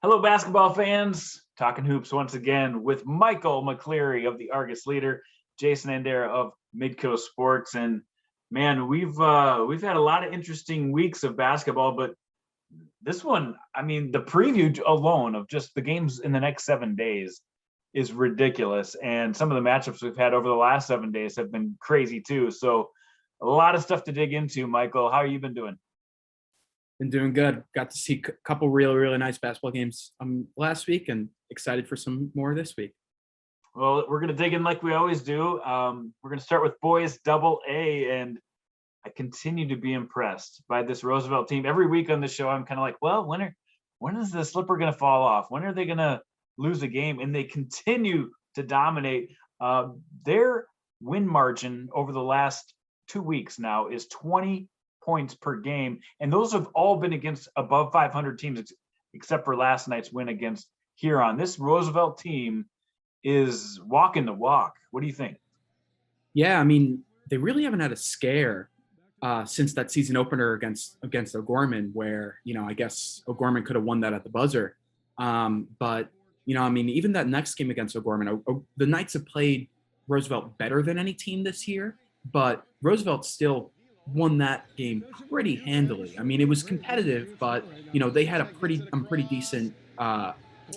Hello, basketball fans. Talking hoops once again with Michael McCleary of the Argus Leader, Jason Andera of Midco Sports, and man, we've had a lot of interesting weeks of basketball, but this one, I mean, the preview alone of just the games in the next 7 days is ridiculous, and some of the matchups we've had over the last 7 days have been crazy too. So, a lot of stuff to dig into. Michael, how have you been doing? Been doing good. Got to see a couple really nice basketball games last week, and excited for some more this week. Well, we're going to dig in like we always do. We're going to start with boys double A, and I continue to be impressed by this Roosevelt team. Every week on the show, I'm kind of like, well, when is the slipper going to fall off? When are they going to lose a game? And they continue to dominate. Their win margin over the last 2 weeks now is 20 points per game, and those have all been against above 500 teams, except for last night's win against Huron. This Roosevelt team is walking the walk. What do you think? Yeah, I mean, they really haven't had a scare since that season opener against O'Gorman, where I guess O'Gorman could have won that at the buzzer. But I mean, even that next game against O'Gorman, the Knights have played Roosevelt better than any team this year, but Roosevelt still won that game pretty handily. I mean, it was competitive, but they had a pretty decent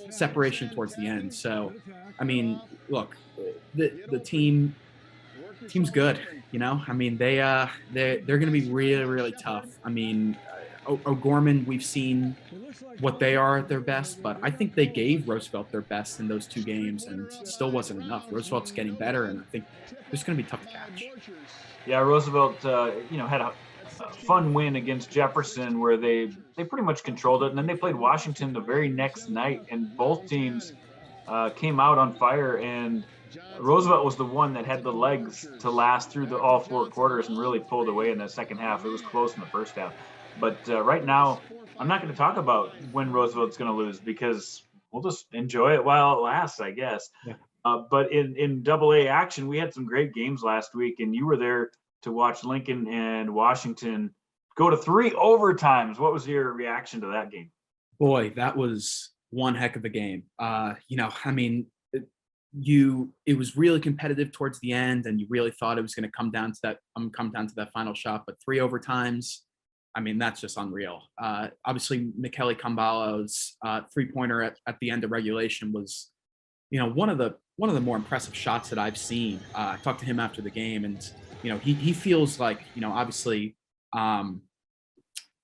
separation towards the end. So, I mean, look, the team's good. I mean, they're going to be really tough. I mean, O'Gorman, we've seen what they are at their best, but I think they gave Roosevelt their best in those two games, and still wasn't enough. Roosevelt's getting better, and I think it's going to be tough to catch. Yeah, Roosevelt, had a fun win against Jefferson where they pretty much controlled it, and then they played Washington the very next night, and both teams came out on fire. And Roosevelt was the one that had the legs to last through all 4 quarters and really pulled away in the second half. It was close in the first half, but right now I'm not going to talk about when Roosevelt's going to lose because we'll just enjoy it while it lasts, I guess. Yeah. But in Double A action, we had some great games last week, and you were there to watch Lincoln and Washington go to 3 overtimes. What was your reaction to that game? Boy, that was one heck of a game. I mean, it was really competitive towards the end, and you really thought it was going to come down to that final shot. But 3 overtimes, I mean, that's just unreal. Obviously, Michele Kambala's 3-pointer at the end of regulation was, one of the more impressive shots that I've seen. I talked to him after the game, and he feels like, obviously,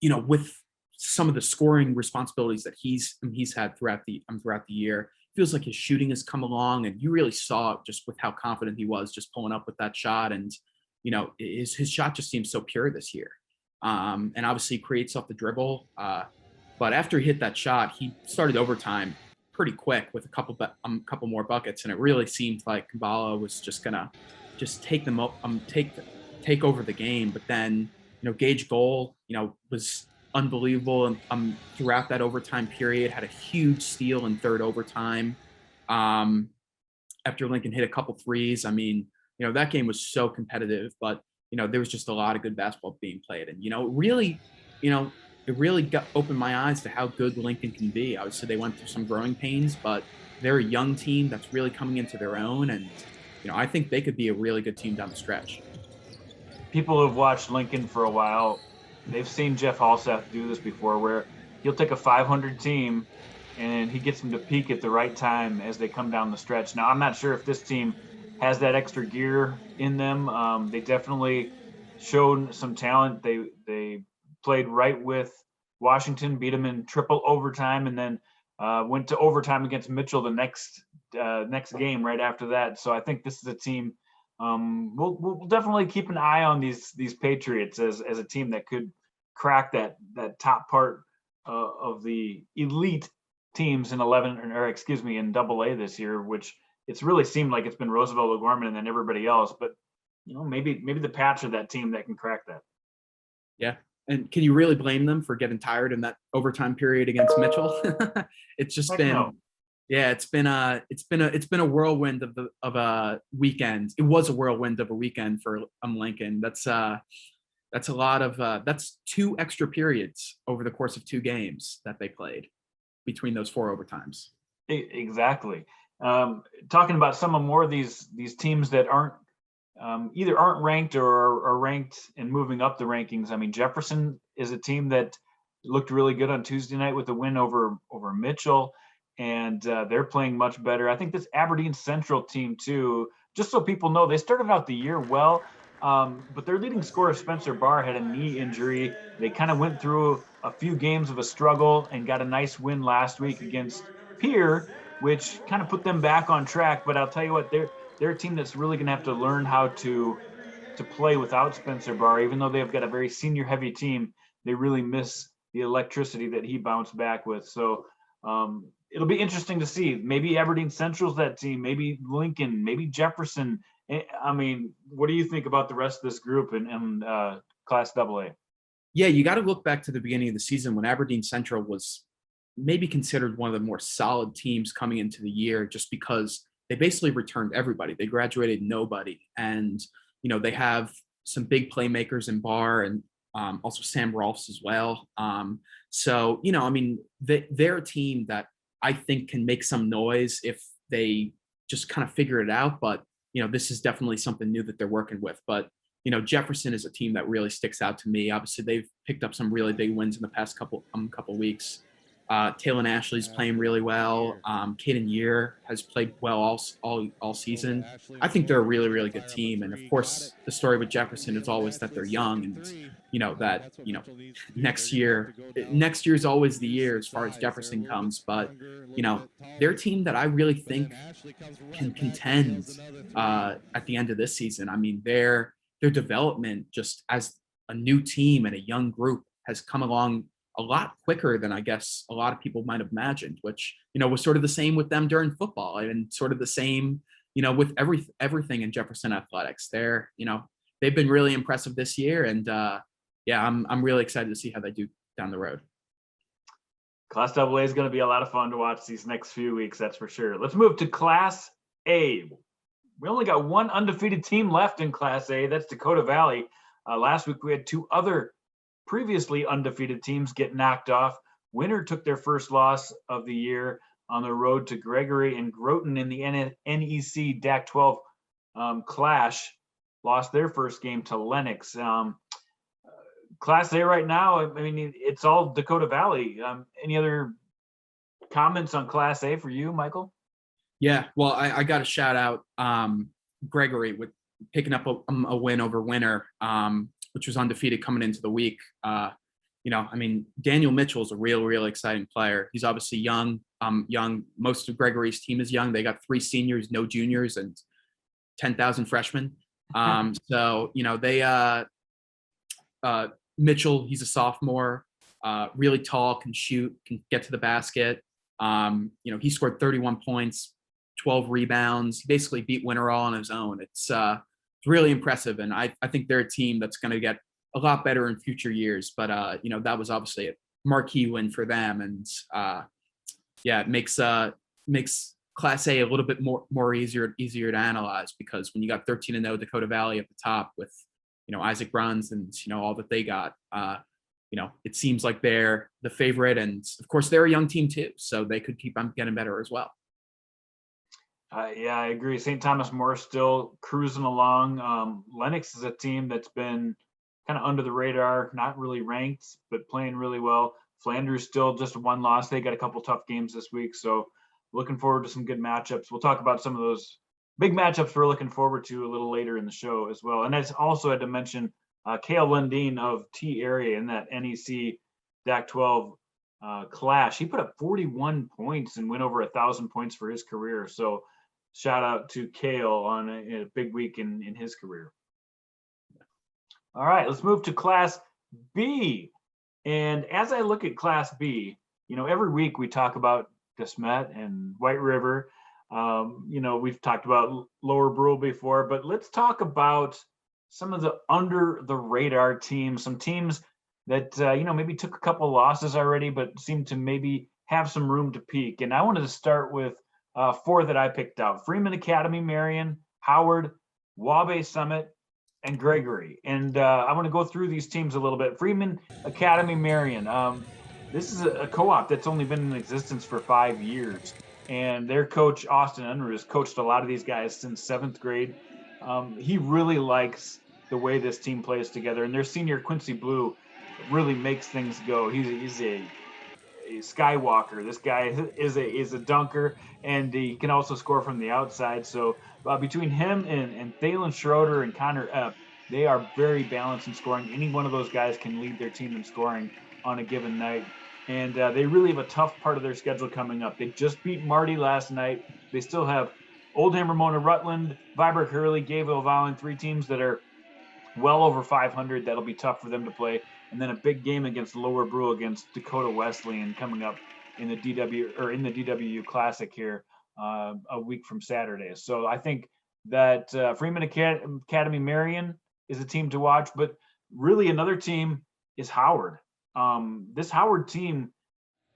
with some of the scoring responsibilities that he's had throughout the year, feels like his shooting has come along, and you really saw it just with how confident he was just pulling up with that shot. And his shot just seems so pure this year, and obviously creates off the dribble. But after he hit that shot, he started overtime pretty quick with a couple more buckets, and it really seemed like Kambala was just gonna take over the game. But then Gage goal was unbelievable, and throughout that overtime period had a huge steal in third overtime. After Lincoln hit a couple threes, I mean, that game was so competitive, but there was just a lot of good basketball being played, and it really opened my eyes to how good Lincoln can be. Obviously, they went through some growing pains, but they're a young team that's really coming into their own, and I think they could be a really good team down the stretch. People who've watched Lincoln for a while, they've seen Jeff Halseth do this before, where he'll take a 500 team and he gets them to peak at the right time as they come down the stretch. Now, I'm not sure if this team has that extra gear in them. They definitely showed some talent. They played right with Washington, beat them in triple overtime, and then went to overtime against Mitchell the next game right after that. So I think this is a team. We'll definitely keep an eye on these Patriots as a team that could crack that top part of the elite teams in in Double A this year, which it's really seemed like it's been Roosevelt, O'Gorman, and then everybody else. But maybe the Pats are that team that can crack that. Yeah. And can you really blame them for getting tired in that overtime period against Mitchell? It's just Heck been, no. yeah, it's been a whirlwind of a weekend. It was a whirlwind of a weekend for Lincoln. That's a lot of that's 2 extra periods over the course of 2 games that they played. between those 4 overtimes. Exactly. Talking about some of more of these teams that aren't either aren't ranked or are ranked and moving up the rankings. I mean, Jefferson is a team that looked really good on Tuesday night with a win over Mitchell, and they're playing much better. I think this Aberdeen Central team too. Just so people know, they started out the year well, but their leading scorer Spencer Barr had a knee injury. They kind of went through a few games of a struggle and got a nice win last week against Pierre, which kind of put them back on track. But I'll tell you what, they're a team that's really going to have to learn how to play without Spencer Barr. Even though they've got a very senior heavy team, they really miss the electricity that he bounced back with. So it'll be interesting to see. Maybe Aberdeen Central's that team, maybe Lincoln, maybe Jefferson. I mean, what do you think about the rest of this group in Class AA? Yeah, you got to look back to the beginning of the season when Aberdeen Central was maybe considered one of the more solid teams coming into the year, just because they basically returned everybody. They graduated nobody. And, you know, they have some big playmakers in Barr and also Sam Rolfs as well. So, you know, I mean, they're a team that I think can make some noise if they just kind of figure it out. But, you know, this is definitely something new that they're working with. But, you know, Jefferson is a team that really sticks out to me. Obviously, they've picked up some really big wins in the past couple weeks. Taylor Ashley's playing really well. Caden Year has played well all season. I think they're a really, really good team. And of course, the story with Jefferson is always that they're young, and you know that next year's always the year as far as Jefferson comes. But you know, they're a team that I really think can contend at the end of this season. I mean, their development just as a new team and a young group has come along a lot quicker than I guess a lot of people might have imagined, which, you know, was sort of the same with them during football and sort of the same, you know, with everything in Jefferson athletics. They're, you know, they've been really impressive this year. And yeah, I'm really excited to see how they do down the road. Class AA is going to be a lot of fun to watch these next few weeks. That's for sure. Let's move to Class A. We only got one undefeated team left in Class A. That's Dakota Valley. Last week we had 2 other previously undefeated teams get knocked off. Winter took their first loss of the year on the road to Gregory, and Groton in the NEC DAC 12 clash lost their first game to Lynx. Class A right now, I mean, it's all Dakota Valley. Any other comments on Class A for you, Michael? Yeah, well, I got to shout out Gregory with picking up a win over Winter, which was undefeated coming into the week. You know, I mean, Daniel Mitchell is a real exciting player. He's obviously young. Most of Gregory's team is young. They got 3 seniors, no juniors, and 10,000 freshmen. So, you know, they Mitchell, he's a sophomore, really tall, can shoot, can get to the basket. You know, he scored 31 points, 12 rebounds. He basically beat Winter all on his own. It's really impressive, and I think they're a team that's going to get a lot better in future years. But you know, that was obviously a marquee win for them, and yeah, it makes Class A a little bit more easier to analyze, because when you got 13-0 Dakota Valley at the top with, you know, Isaac Bruns and, you know, all that they got, you know, it seems like they're the favorite, and of course they're a young team too, so they could keep on getting better as well. Yeah, I agree. St. Thomas More still cruising along. Lynx is a team that's been kind of under the radar, not really ranked, but playing really well. Flanders still just 1 loss. They got a couple tough games this week, so looking forward to some good matchups. We'll talk about some of those big matchups we're looking forward to a little later in the show as well. And I also had to mention Cale Lundeen of T area in that NEC DAC 12 clash. He put up 41 points and went over 1,000 points for his career. So shout out to Cale on a big week in his career. All right, let's move to Class B. And as I look at Class B, you know, every week we talk about De Smet and White River. You know, we've talked about Lower Brule before, but let's talk about some of the under the radar teams, some teams that, you know, maybe took a couple losses already, but seem to maybe have some room to peak. And I wanted to start with 4 that I picked out: Freeman Academy, Marion, Howard, Wabash Summit, and Gregory. And I want to go through these teams a little bit. Freeman Academy, Marion. this is a co-op that's only been in existence for 5 years, and their coach Austin Unruh has coached a lot of these guys since 7th grade. He really likes the way this team plays together, and their senior Quincy Blue really makes things go. He's a Skywalker. This guy is a dunker, and he can also score from the outside. So between him and Thalen Schroeder and Connor Epp, they are very balanced in scoring. Any one of those guys can lead their team in scoring on a given night. And they really have a tough part of their schedule coming up. They just beat Marty last night. They still have Oldham, Ramona, Rutland, Viborg, Hurley, Gayville, Vollen, 3 teams that are well over 500. That'll be tough for them to play. And then a big game against Lower Brew against Dakota Wesleyan coming up in the DWU Classic here a week from Saturday. So I think that Freeman Academy Marion is a team to watch, but really another team is Howard. This Howard team,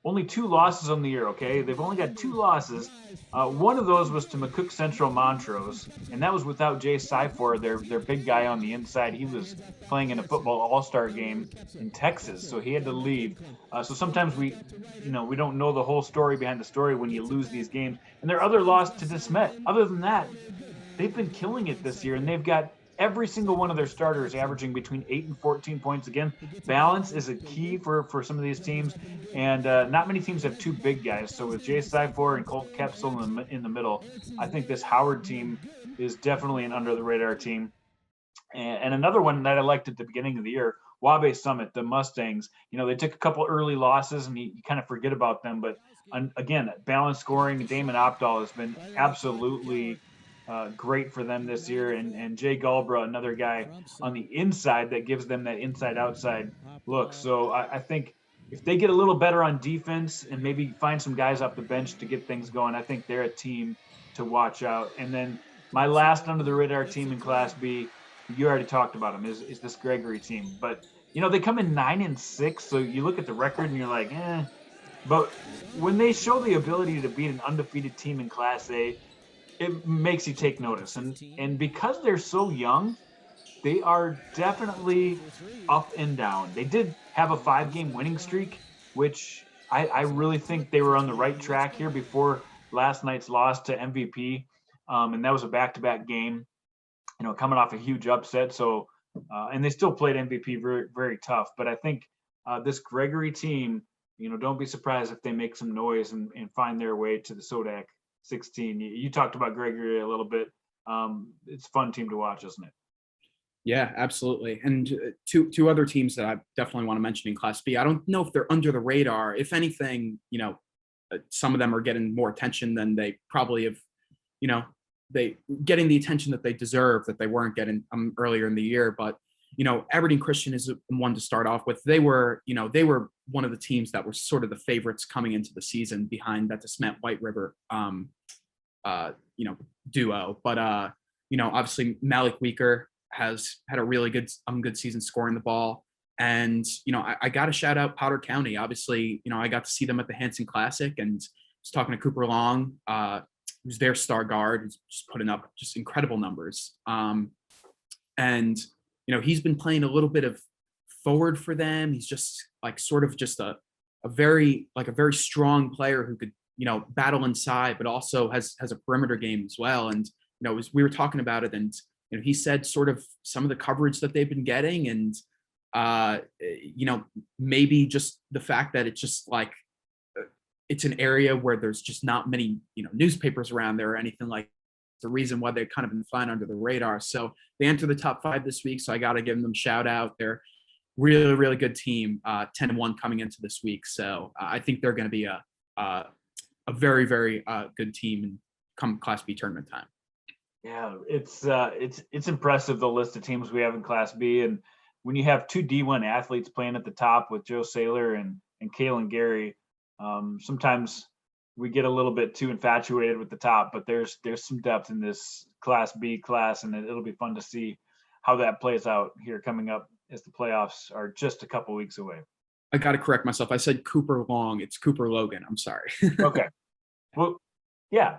only 2 losses on the year, okay? They've only got 2 losses. One of those was to McCook Central Montrose, and that was without Jay Syfor, their big guy on the inside. He was playing in a football all-star game in Texas, so he had to leave. So sometimes we don't know the whole story behind the story when you lose these games. And their other loss to DeSmet. Other than that, they've been killing it this year, and they've got every single one of their starters averaging between 8 and 14 points. Again, balance is a key for some of these teams, and not many teams have 2 big guys. So with Jay Syfor and Colt Kepsel in the middle, I think this Howard team is definitely an under-the-radar team. And another one that I liked at the beginning of the year, Wabash Summit, the Mustangs. They took a couple early losses, and you kind of forget about them. But again, balanced scoring, Damon Opdahl has been absolutely great for them this year, and Jay Galbra, another guy on the inside that gives them that inside-outside look. So I think if they get a little better on defense and maybe find some guys off the bench to get things going, I think they're a team to watch out. And then my last under-the-radar team in Class B, you already talked about them, is this Gregory team. But, they come in 9-6, so you look at the record and you're like, eh. But when they show the ability to beat an undefeated team in Class A, it makes you take notice. And because they're so young, they are definitely up and down. They did have a 5-game winning streak, which I really think they were on the right track here before last night's loss to MVP. And that was a back-to-back game, coming off a huge upset. So, and they still played MVP very, very tough. But I think this Gregory team, don't be surprised if they make some noise and find their way to the SODAC 16. You talked about Gregory a little bit. It's a fun team to watch, isn't it? Yeah, absolutely. And two other teams that I definitely want to mention in Class B. I don't know if they're under the radar. If anything, some of them are getting more attention than they probably have. They getting the attention that they deserve that they weren't getting earlier in the year. But Aberdeen Christian is one to start off with. They were one of the teams that were sort of the favorites coming into the season behind that DeSmet White River, duo. But obviously Malik Weaker has had a really good season scoring the ball. And, I got to shout out Powder County. Obviously, I got to see them at the Hanson Classic and was talking to Cooper Long, who's their star guard, who's just putting up just incredible numbers. And he's been playing a little bit of forward for them. He's just like sort of just a very strong player who could, battle inside, but also has a perimeter game as well. And, we were talking about it, and, he said sort of some of the coverage that they've been getting, and, maybe just the fact that it's just like, it's an area where there's just not many, newspapers around there or anything like the reason why they've kind of been flying under the radar. So they entered the top 5 this week. So I got to give them a shout out. They're really, really good team, 10-1 coming into this week. So I think they're going to be a very, very good team in come Class B tournament time. Yeah, it's impressive, the list of teams we have in Class B. And when you have 2 D1 athletes playing at the top with Joe Saylor and Kalen Gary, sometimes we get a little bit too infatuated with the top, but there's some depth in this Class B class, and it'll be fun to see how that plays out here coming up as the playoffs are just a couple weeks away. I got to correct myself. I said Cooper Long. It's Cooper Logan. I'm sorry. Okay. Well, yeah,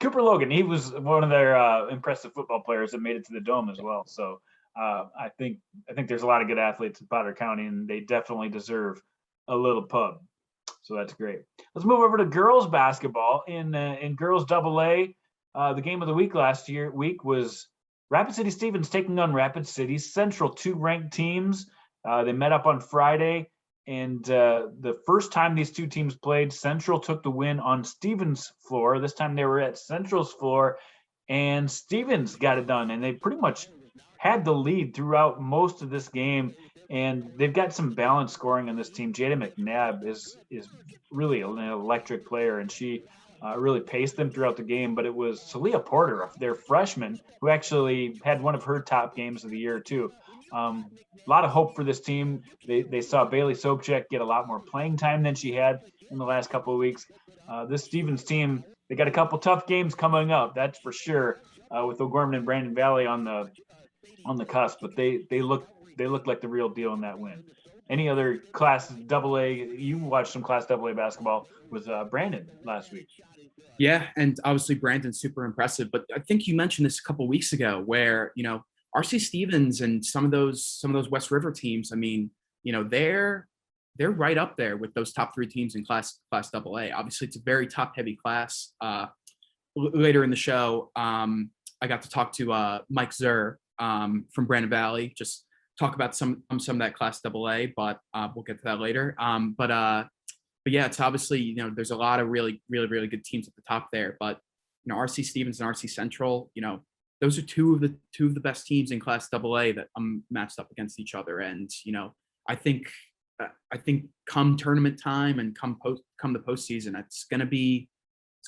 Cooper Logan. He was one of their impressive football players that made it to the Dome as well. So I think there's a lot of good athletes in Potter County, and they definitely deserve a little pub. So that's great. Let's move over to girls basketball in girls Double A. The game of the week last week was Rapid City Stevens taking on Rapid City Central, two ranked teams. They met up on Friday, and the first time these two teams played, Central took the win on Stevens' floor. This time they were at Central's floor, and Stevens got it done, and they pretty much had the lead throughout most of this game. And they've got some balanced scoring on this team. Jada McNabb is really an electric player, and she really paced them throughout the game. But it was Celia Porter, their freshman, who actually had one of her top games of the year too. A lot of hope for this team. They saw Bailey Sobchak get a lot more playing time than she had in the last couple of weeks. This Stevens team, they got a couple tough games coming up, that's for sure, with O'Gorman and Brandon Valley on the cusp. But they look like the real deal in that win. Any other Class AA? You watched some Class AA basketball with Brandon last week. Yeah, and obviously Brandon's super impressive. But I think you mentioned this a couple weeks ago, where RC Stevens and some of those West River teams. I mean, they're right up there with those top three teams in Class AA. Obviously, it's a very top heavy class. Later in the show, I got to talk to Mike Zerr from Brandon Valley. Just talk about some of that Class AA, but we'll get to that later. But yeah, it's obviously, there's a lot of really, really, really good teams at the top there. But RC Stevens and RC Central, those are two of the best teams in Class AA that matched up against each other. And I think come tournament time and come the postseason, it's gonna be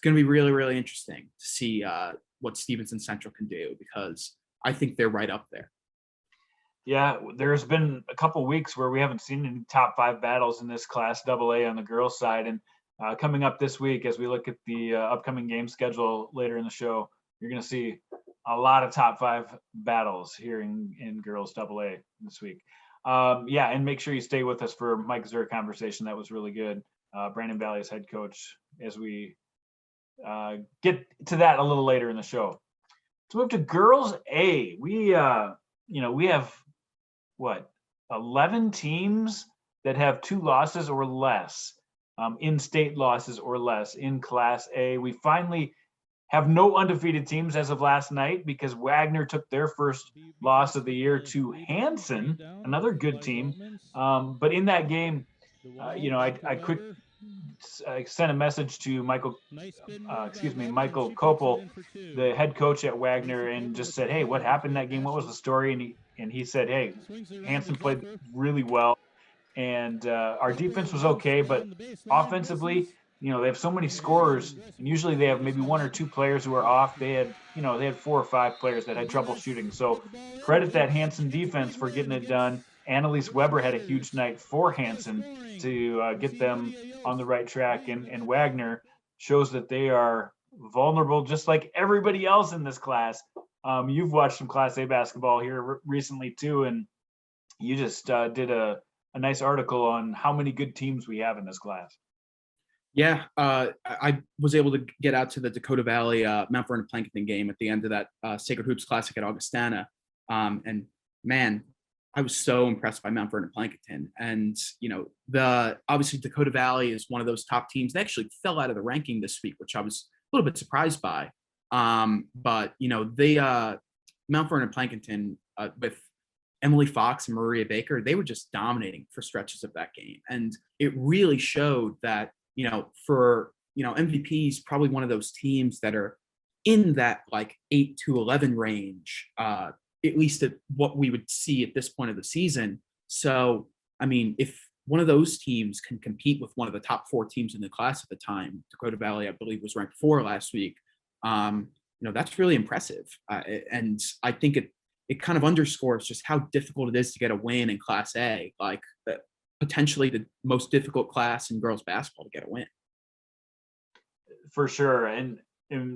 really, really interesting to see what Stevens and Central can do, because I think they're right up there. Yeah, there's been a couple weeks where we haven't seen any top 5 battles in this Class AA on the girls' side. And coming up this week, as we look at the upcoming game schedule later in the show, you're going to see a lot of top 5 battles here in girls AA this week. Yeah, and make sure you stay with us for Mike Zerr conversation. That was really good. Brandon Valley's head coach, as we get to that a little later in the show. Let's move to girls A. We have 11 teams that have 2 losses or less, in-state losses or less in Class A. We finally have no undefeated teams as of last night, because Wagner took their first loss of the year to Hanson, another good team. But in that game, I sent a message to Michael Kopel, the head coach at Wagner, and just said, "Hey, what happened in that game? What was the story?" And he said, "Hey, Hanson played really well, and our defense was okay, but offensively, they have so many scorers, and usually they have maybe 1 or 2 players who are off. They had 4 or 5 players that had trouble shooting. So credit that Hanson defense for getting it done. Annalise Weber had a huge night for Hanson to get them on the right track, and Wagner shows that they are vulnerable, just like everybody else in this class. You've watched some Class A basketball here recently too, and you just did a nice article on how many good teams we have in this class. Yeah, I was able to get out to the Dakota Valley Mount Vernon Plankinton game at the end of that Sacred Hoops Classic at Augustana, and man, I was so impressed by Mount Vernon Plankinton. And obviously Dakota Valley is one of those top teams. They actually fell out of the ranking this week, which I was a little bit surprised by. But they Mount Vernon Plankinton with Emily Fox and Maria Baker, they were just dominating for stretches of that game, and it really showed that for MVP is probably one of those teams that are in that like 8 to 11 range, at least at what we would see at this point of the season. So I mean, if one of those teams can compete with one of the top 4 teams in the class at the time, Dakota Valley, I believe, was ranked 4 last week. That's really impressive, and I think it kind of underscores just how difficult it is to get a win in Class A, like potentially the most difficult class in girls basketball to get a win. For sure. And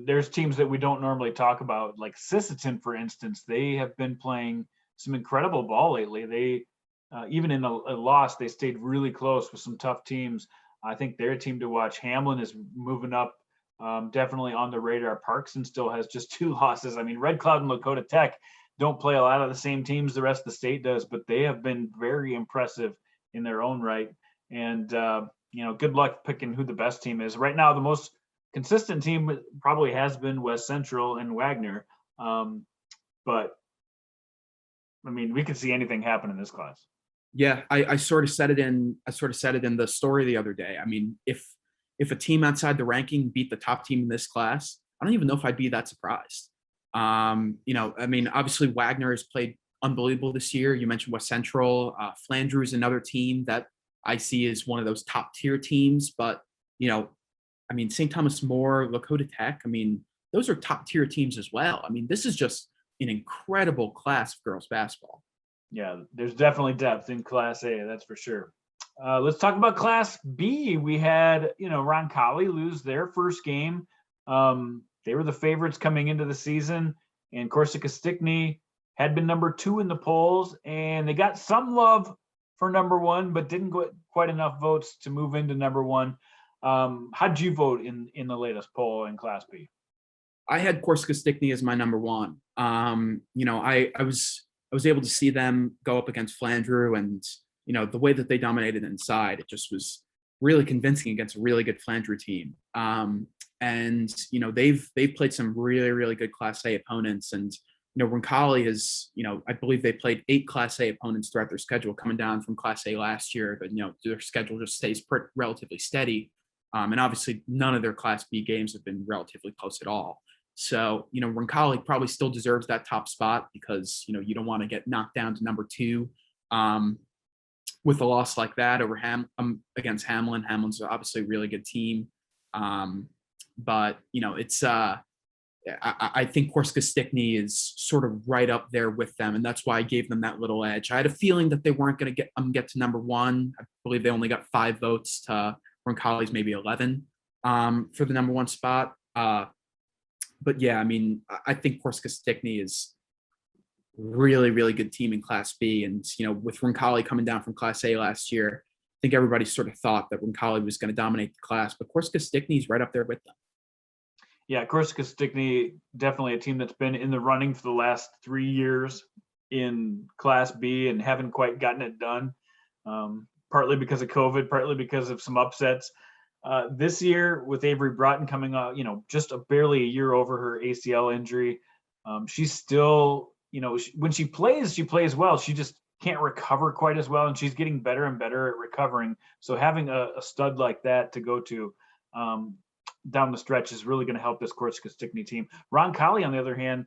there's teams that we don't normally talk about, like Sisseton, for instance. They have been playing some incredible ball lately. They, even in a loss, they stayed really close with some tough teams. I think they're a team to watch. Hamlin is moving up, definitely on the radar. Parkson still has just 2 losses. I mean, Red Cloud and Lakota Tech don't play a lot of the same teams the rest of the state does, but they have been very impressive in their own right. And, good luck picking who the best team is. Right now, the most consistent team probably has been West Central and Wagner. But, I mean, we could see anything happen in this class. Yeah, I sort of said it in the story the other day. I mean, if a team outside the ranking beat the top team in this class, I don't even know if I'd be that surprised. I mean, obviously Wagner has played unbelievable this year. You mentioned West Central. Flandreau is another team that I see as one of those top tier teams. But, I mean, St. Thomas More, Lakota Tech, I mean, those are top tier teams as well. I mean, this is just an incredible class of girls basketball. Yeah, there's definitely depth in Class A, that's for sure. Let's talk about Class B. We had, Roncalli lose their first game. They were the favorites coming into the season, and Corsica Stickney had been number 2 in the polls, and they got some love for number 1, but didn't get quite enough votes to move into number 1. How'd you vote in the latest poll in Class B? I had Corsica Stickney as my number 1. I was able to see them go up against Flandreau, and the way that they dominated inside, it just was really convincing against a really good Flandreau team. They've played some really, really good Class A opponents, and Roncalli is, I believe they played 8 Class A opponents throughout their schedule, coming down from Class A last year, but their schedule just stays relatively steady. And obviously none of their Class B games have been relatively close at all. So, Roncalli probably still deserves that top spot because, you don't want to get knocked down to number 2 with a loss like that over against Hamlin. Hamlin's obviously a really good team. But, it's I think Corsica Stickney is sort of right up there with them, and that's why I gave them that little edge. I had a feeling that they weren't going to get to number 1. I believe they only got 5 votes to Roncalli's maybe 11 for the number 1 spot. But yeah, I mean, I think Corsica Stickney is really, really good team in Class B. And, with Roncalli coming down from Class A last year, I think everybody sort of thought that Roncalli was going to dominate the class, but Corsica Stickney is right up there with them. Yeah, Corsica Stickney, definitely a team that's been in the running for the last 3 years in Class B and haven't quite gotten it done, partly because of COVID, partly because of some upsets. This year with Avery Broughton coming out, just barely a year over her ACL injury, she's still, when she plays well. She just can't recover quite as well, and she's getting better and better at recovering. So having a stud like that to go to down the stretch is really going to help this Corsica Stickney team. Roncalli, on the other hand,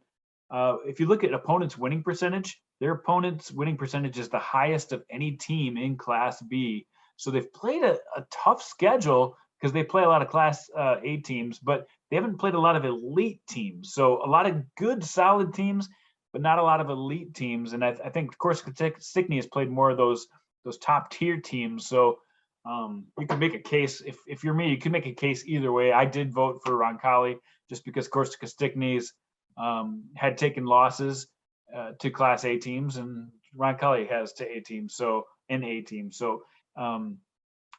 if you look at opponents' winning percentage, their opponents' winning percentage is the highest of any team in Class B. So they've played a tough schedule because they play a lot of Class A teams, but they haven't played a lot of elite teams. So a lot of good, solid teams, but not a lot of elite teams. And I think Corsica Stickney has played more of those top tier teams. So you can make a case. If you're me, you can make a case either way. I did vote for Roncalli just because Corsica Stickney's had taken losses to Class A teams, and Roncalli has to A teams. So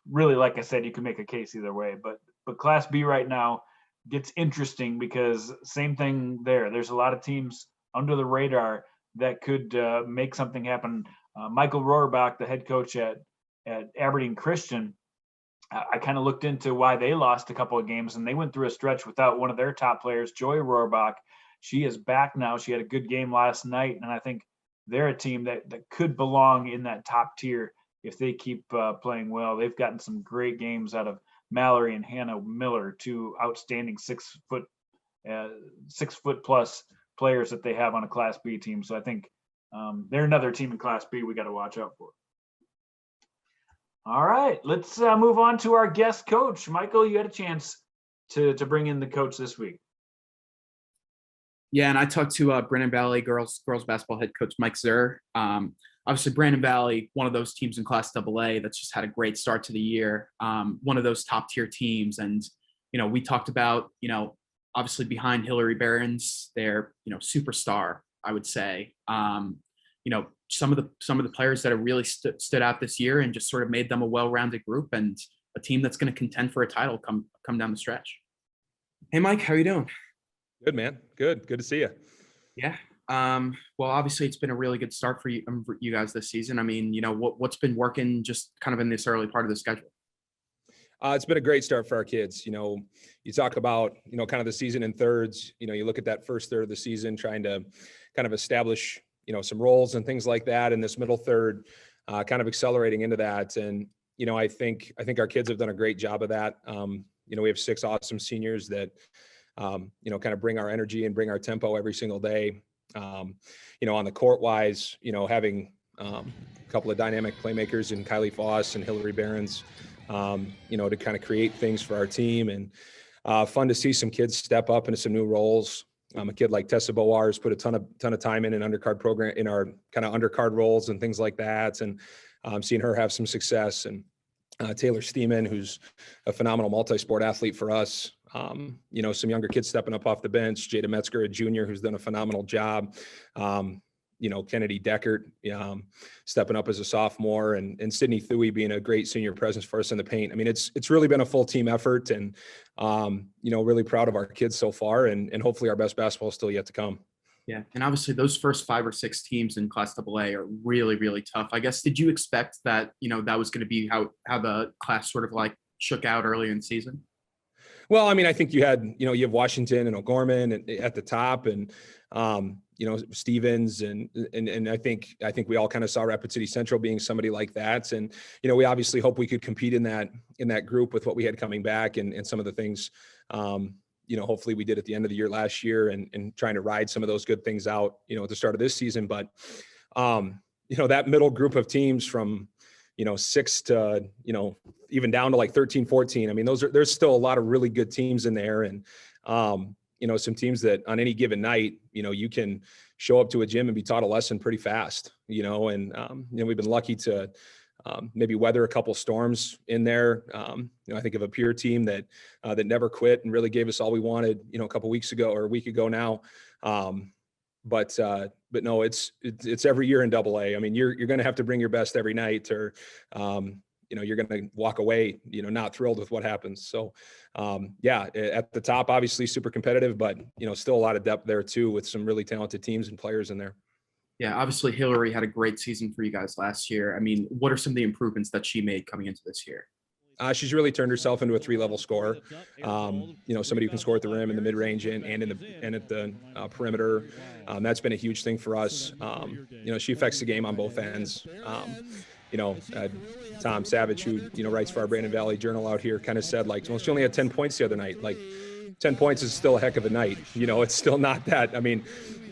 really, like I said, you can make a case either way. But Class B right now gets interesting because same thing there. There's a lot of teams under the radar that could make something happen. Michael Rohrbach, the head coach at Aberdeen Christian, I kind of looked into why they lost a couple of games, and they went through a stretch without one of their top players, Joy Rohrbach. She is back now. She had a good game last night, and I think they're a team that could belong in that top tier if they keep playing well. They've gotten some great games out of Mallory and Hannah Miller, 2 outstanding 6 foot plus players that they have on a Class B team. So I think they're another team in Class B we got to watch out for. All right, let's move on to our guest coach. Michael, you had a chance to bring in the coach this week. Yeah, and I talked to Brandon Valley girls basketball head coach Mike Zerr. Obviously, Brandon Valley, one of those teams in Class AA that's just had a great start to the year. One of those top tier teams, and we talked about obviously behind Hillary Behrens, their superstar, I would say. Some of the players that have really stood out this year and just sort of made them a well-rounded group and a team that's going to contend for a title come down the stretch. Hey, Mike, how are you doing? Good, man. Good to see you. Yeah, Well, obviously it's been a really good start for you guys this season. I mean, what's been working just kind of in this early part of the schedule? It's been a great start for our kids. You talk about, kind of the season in thirds. You look at that first third of the season, trying to kind of establish, some roles and things like that. In this middle third, kind of accelerating into that. And, I think our kids have done a great job of that. We have 6 awesome seniors that, kind of bring our energy and bring our tempo every single day. On the court wise, having a couple of dynamic playmakers in Kylie Foss and Hillary Behrens, to kind of create things for our team, and fun to see some kids step up into some new roles. A kid like Tessa Boars put a ton of time in an undercard program in our kind of undercard roles and things like that. And seeing her have some success, and Taylor Steeman, who's a phenomenal multi-sport athlete for us. Some younger kids stepping up off the bench, Jada Metzger, a junior, who's done a phenomenal job. Kennedy Deckert, stepping up as a sophomore, and Sydney Thuy being a great senior presence for us in the paint. I mean, it's really been a full team effort, and, really proud of our kids so far, and hopefully our best basketball is still yet to come. Yeah. And obviously those first 5 or 6 teams in Class AA are really, really tough. I guess, did you expect that, that was going to be how the class sort of like shook out early in the season? Well, I mean, I think you have Washington and O'Gorman at the top, and, Stevens, and I think we all kind of saw Rapid City Central being somebody like that. And, we obviously hope we could compete in that group with what we had coming back, and some of the things, hopefully we did at the end of the year last year, and trying to ride some of those good things out, at the start of this season. But, that middle group of teams from, 6 to, even down to like 13, 14. I mean, there's still a lot of really good teams in there. And, some teams that on any given night, you can show up to a gym and be taught a lesson pretty fast, and, we've been lucky to maybe weather a couple storms in there. I think of a peer team that never quit and really gave us all we wanted, a couple weeks ago or a week ago now. But no, it's every year in AA. I mean, you're going to have to bring your best every night, or, you're going to walk away, not thrilled with what happens. So, at the top, obviously super competitive, but, still a lot of depth there too, with some really talented teams and players in there. Yeah, obviously Hillary had a great season for you guys last year. I mean, what are some of the improvements that she made coming into this year? She's really turned herself into a 3-level scorer. Somebody who can score at the rim, in the mid-range, and at the perimeter. That's been a huge thing for us. She affects the game on both ends. Tom Savage, who writes for our Brandon Valley Journal out here, kind of said, like, well, she only had 10 points the other night. Like, 10 points is still a heck of a night. It's still not that. I mean,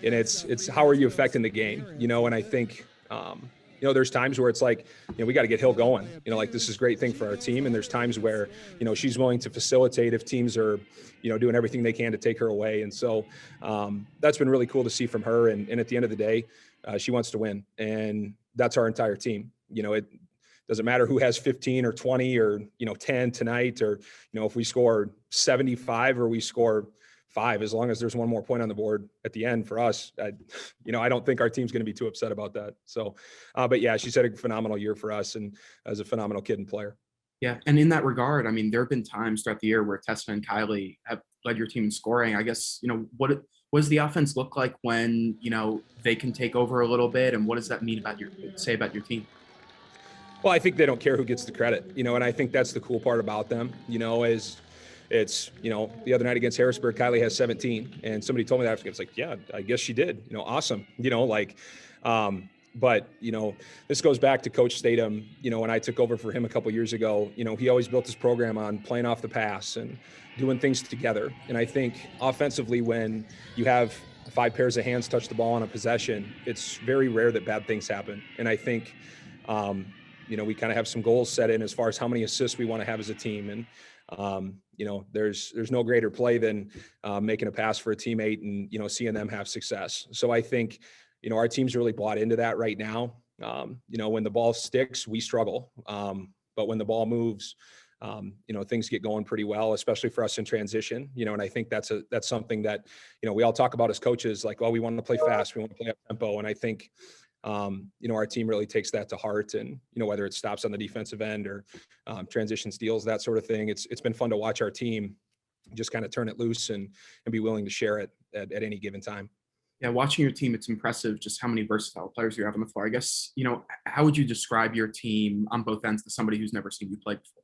and it's how are you affecting the game? And I think. There's times where it's like, we got to get Hill going, like this is a great thing for our team. And there's times where, she's willing to facilitate if teams are, doing everything they can to take her away. And so that's been really cool to see from her. And at the end of the day, she wants to win. And that's our entire team. It doesn't matter who has 15 or 20 or, 10 tonight, or, if we score 75 or we score 5, as long as there's one more point on the board at the end for us, I don't think our team's going to be too upset about that. So, but yeah, she's had a phenomenal year for us, and as a phenomenal kid and player. Yeah. And in that regard, I mean, there have been times throughout the year where Tessa and Kylie have led your team in scoring. I guess, what does the offense look like when, they can take over a little bit, and what does that mean about your team? Well, I think they don't care who gets the credit, and I think that's the cool part about them, is it's, the other night against Harrisburg, Kylie has 17, and somebody told me that. It's like, yeah, I guess she did, awesome. But, this goes back to Coach Statham, when I took over for him a couple years ago. He always built his program on playing off the pass and doing things together. And I think offensively, when you have 5 pairs of hands touch the ball on a possession, it's very rare that bad things happen. And I think, we kind of have some goals set in as far as how many assists we want to have as a team. And, there's no greater play than making a pass for a teammate and, seeing them have success. So I think, our team's really bought into that right now. When the ball sticks, we struggle. But when the ball moves, things get going pretty well, especially for us in transition, and I think that's something that, we all talk about as coaches, like, well, we want to play fast, we want to play up tempo. And I think, our team really takes that to heart, and, whether it stops on the defensive end or transition steals, that sort of thing. It's been fun to watch our team just kind of turn it loose and be willing to share it at any given time. Yeah, watching your team, it's impressive just how many versatile players you have on the floor. I guess, how would you describe your team on both ends to somebody who's never seen you play before?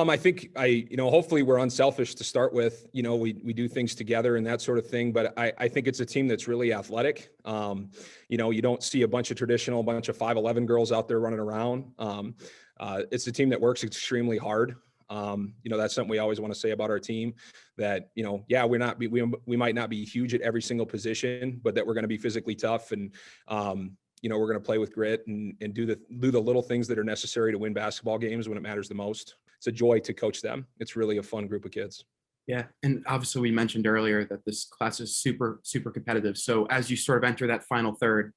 I think hopefully we're unselfish to start with. We do things together and that sort of thing. But I think it's a team that's really athletic. You don't see a bunch of 5'11" girls out there running around. It's a team that works extremely hard. That's something we always want to say about our team, that, we might not be huge at every single position, but that we're going to be physically tough, and, we're going to play with grit and do the little things that are necessary to win basketball games when it matters the most. It's a joy to coach them. It's really a fun group of kids. Yeah. And obviously we mentioned earlier that this class is super, super competitive. So as you sort of enter that final third,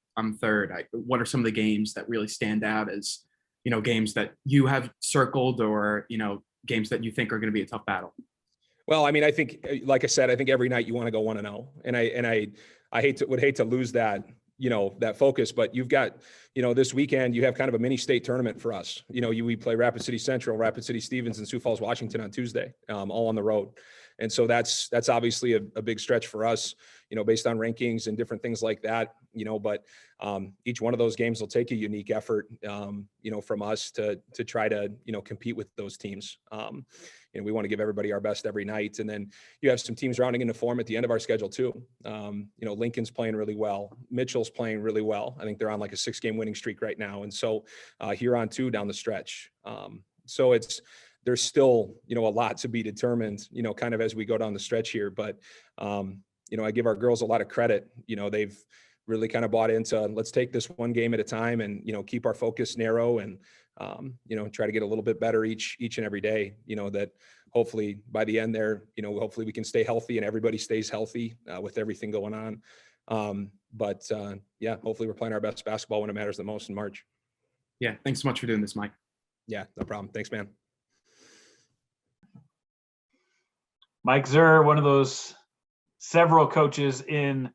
what are some of the games that really stand out as, games that you have circled, or, games that you think are going to be a tough battle? Well, I mean, I think, like I said, I think every night you want to go 1-0, and I would hate to lose that, that focus. But you've got, this weekend you have kind of a mini state tournament for us. We play Rapid City Central, Rapid City Stevens, and Sioux Falls, Washington on Tuesday, all on the road. And so that's obviously a big stretch for us, based on rankings and different things like that, but each one of those games will take a unique effort, from us to try to, compete with those teams. We want to give everybody our best every night. And then you have some teams rounding into form at the end of our schedule too. Lincoln's playing really well. Mitchell's playing really well. I think they're on like a 6-game winning streak right now. And so Huron too down the stretch. So there's still, a lot to be determined, kind of as we go down the stretch here. But, I give our girls a lot of credit. They've really kind of bought into, let's take this one game at a time and, keep our focus narrow and, try to get a little bit better each and every day, that hopefully by the end there, hopefully we can stay healthy and everybody stays healthy with everything going on. But hopefully we're playing our best basketball when it matters the most in March. Yeah. Thanks so much for doing this, Mike. Yeah, no problem. Thanks, man. Mike Zerr, one of those several coaches in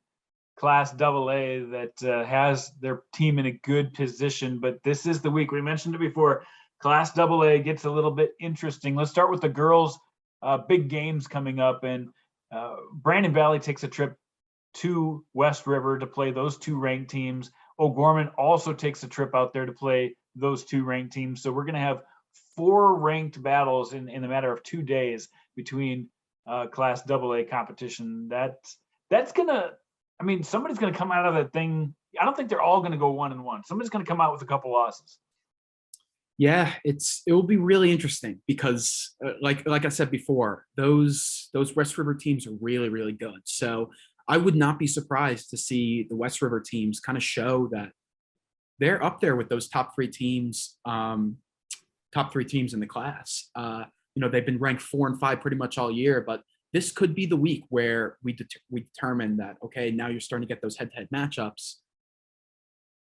Class AA that has their team in a good position, but this is the week. We mentioned it before. Class AA gets a little bit interesting. Let's start with the girls. Big games coming up, and Brandon Valley takes a trip to West River to play those two ranked teams. O'Gorman also takes a trip out there to play those two ranked teams. So we're going to have 4 ranked battles in the matter of 2 days between Class AA competition. That's gonna, somebody's gonna come out of that thing. I don't think they're all gonna go 1-1. Somebody's gonna come out with a couple losses. Yeah, it will be really interesting because, like I said before, those West River teams are really, really good. So I would not be surprised to see the West River teams kind of show that they're up there with those top three teams in the class. They've been ranked 4 and 5 pretty much all year, but this could be the week where we determine that, okay, now you're starting to get those head-to-head matchups.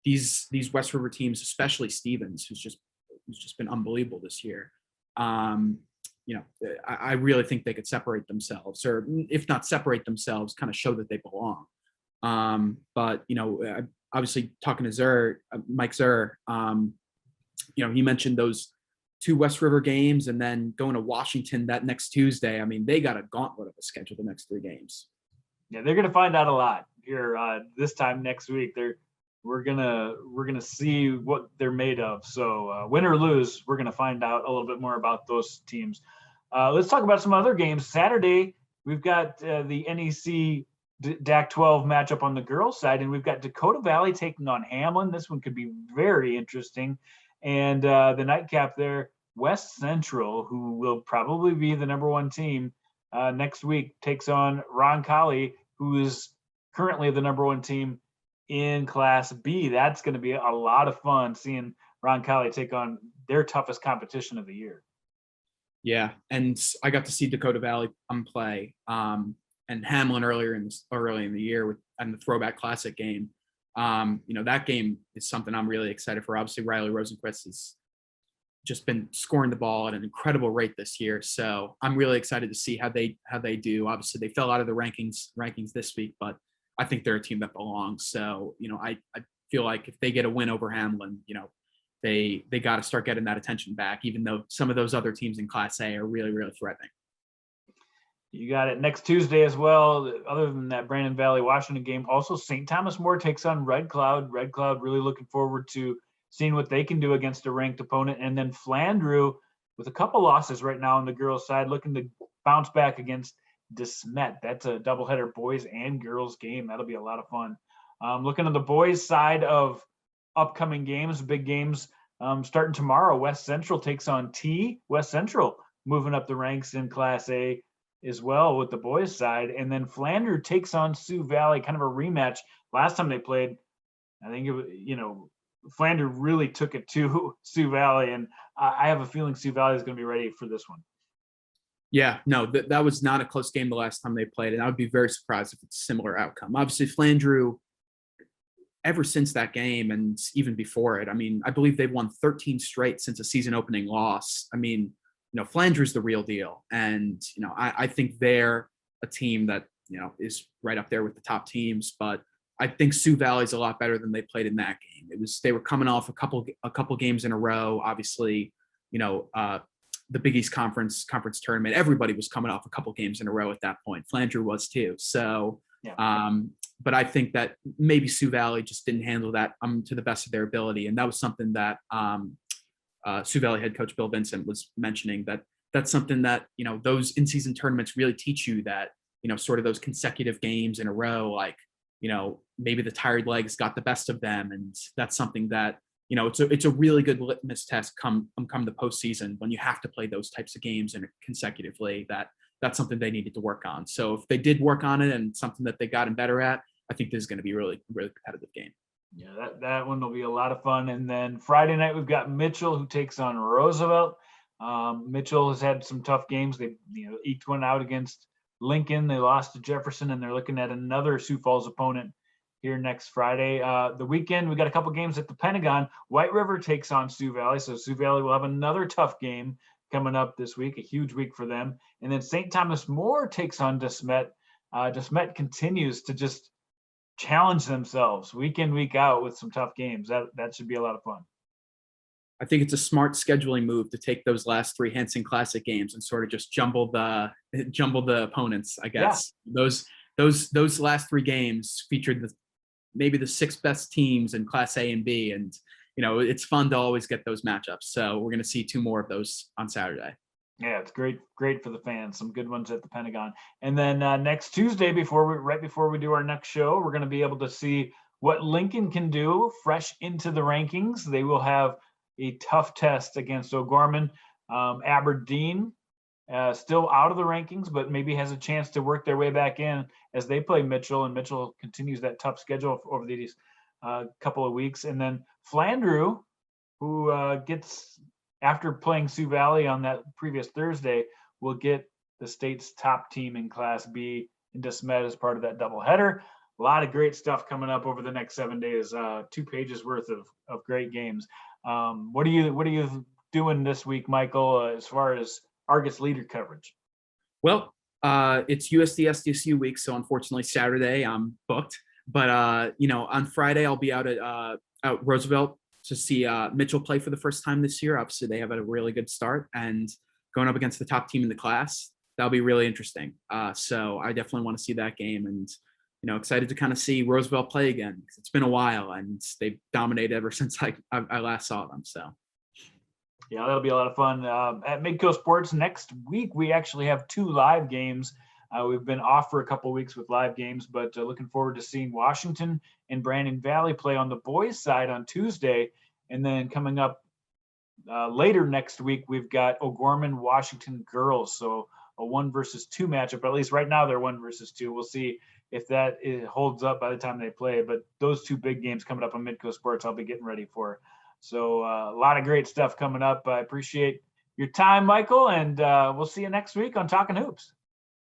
These West River teams, especially Stevens, who's just been unbelievable this year. I really think they could separate themselves, or if not separate themselves, kind of show that they belong. But obviously talking to Zerr, Mike Zerr, he mentioned those 2 West River games and then going to Washington that next Tuesday. They got a gauntlet of a schedule the next 3 games. Yeah, they're going to find out a lot here this time next week. We're gonna see what they're made of. So win or lose, we're gonna find out a little bit more about those teams. Let's talk about some other games. Saturday, we've got the NEC DAC-12 matchup on the girls' side, and we've got Dakota Valley taking on Hamlin. This one could be very interesting. And the nightcap there, West Central, who will probably be the number 1 team next week, takes on Roncalli, who is currently the number 1 team in Class B. That's going to be a lot of fun seeing Roncalli take on their toughest competition of the year. Yeah, and I got to see Dakota Valley play and Hamlin early in the year and the Throwback Classic game. That game is something I'm really excited for. Obviously, Riley Rosenquist has just been scoring the ball at an incredible rate this year, so I'm really excited to see how they do. Obviously, they fell out of the rankings this week, but I think they're a team that belongs. So, I feel like if they get a win over Hamlin, they got to start getting that attention back, even though some of those other teams in Class A are really, really threatening. You got it next Tuesday as well. Other than that Brandon Valley Washington game, also St. Thomas More takes on Red Cloud. Red Cloud really looking forward to seeing what they can do against a ranked opponent. And then Flandreau with a couple losses right now on the girls' side, looking to bounce back against DeSmet. That's a doubleheader boys and girls game. That'll be a lot of fun. Looking at the boys' side of upcoming games, big games starting tomorrow. West Central takes on T. West Central moving up the ranks in Class A as well with the boys' side. And then Flandreau takes on Sioux Valley, kind of a rematch. Last time they played, I think it was, Flandreau really took it to Sioux Valley, and I have a feeling Sioux Valley is going to be ready for this one. Yeah, no, that was not a close game the last time they played, and I would be very surprised if it's a similar outcome. Obviously, Flandreau, ever since that game and even before it, I mean, I believe they've won 13 straight since a season opening loss. I mean, Flandreau's the real deal. And, I think they're a team that, is right up there with the top teams, but I think Sioux Valley's a lot better than they played in that game. They were coming off a couple games in a row. Obviously, the Big East Conference tournament, everybody was coming off a couple games in a row at that point. Flandreau was too. So, yeah. But I think that maybe Sioux Valley just didn't handle that to the best of their ability. And that was something that Sioux Valley head coach Bill Vincent was mentioning, that's something that, those in-season tournaments really teach you, that, sort of those consecutive games in a row, like, maybe the tired legs got the best of them. And that's something that, it's a really good litmus test come the postseason when you have to play those types of games consecutively. That's something they needed to work on. So if they did work on it and something that they gotten better at, I think this is going to be a really, really competitive game. Yeah, that one will be a lot of fun. And then Friday night, we've got Mitchell, who takes on Roosevelt. Mitchell has had some tough games. They eked one out against Lincoln. They lost to Jefferson, and they're looking at another Sioux Falls opponent here next Friday. The weekend, we got a couple games at the Pentagon. White River takes on Sioux Valley. So Sioux Valley will have another tough game coming up this week, a huge week for them. And then St. Thomas More takes on DeSmet. DeSmet continues to just challenge themselves week in, week out with some tough games. That should be a lot of fun. I think it's a smart scheduling move to take those last three Henson Classic games and sort of just jumble the opponents, I guess. Yeah. Those last three games featured maybe the six best teams in Class A and B. And, it's fun to always get those matchups. So we're going to see two more of those on Saturday. Yeah, it's great for the fans. Some good ones at the Pentagon. And then next Tuesday, right before we do our next show, we're going to be able to see what Lincoln can do fresh into the rankings. They will have a tough test against O'Gorman. Aberdeen, still out of the rankings, but maybe has a chance to work their way back in as they play Mitchell, and Mitchell continues that tough schedule over these couple of weeks. And then Flandreau, who gets, after playing Sioux Valley on that previous Thursday, will get the state's top team in Class B in DeSmet as part of that doubleheader. A lot of great stuff coming up over the next 7 days. 2 pages worth of great games. What are you doing this week, Michael, as far as Argus leader coverage? Well, it's USD SDSU week, so unfortunately Saturday I'm booked. But on Friday I'll be out at Roosevelt to see Mitchell play for the first time this year. Obviously, they have a really good start, and going up against the top team in the class, that'll be really interesting. So I definitely want to see that game, and excited to kind of see Roosevelt play again, because it's been a while and they've dominated ever since I last saw them. So yeah, that'll be a lot of fun. At Midco Sports next week, we actually have 2 live games. We've been off for a couple of weeks with live games, but looking forward to seeing Washington and Brandon Valley play on the boys' side on Tuesday. And then coming up later next week, we've got O'Gorman, Washington girls. So a 1 versus 2 matchup, at least right now they're 1 versus 2. We'll see if that holds up by the time they play. But those 2 big games coming up on Midco Sports, I'll be getting ready for. So a lot of great stuff coming up. I appreciate your time, Michael, and we'll see you next week on Talking Hoops.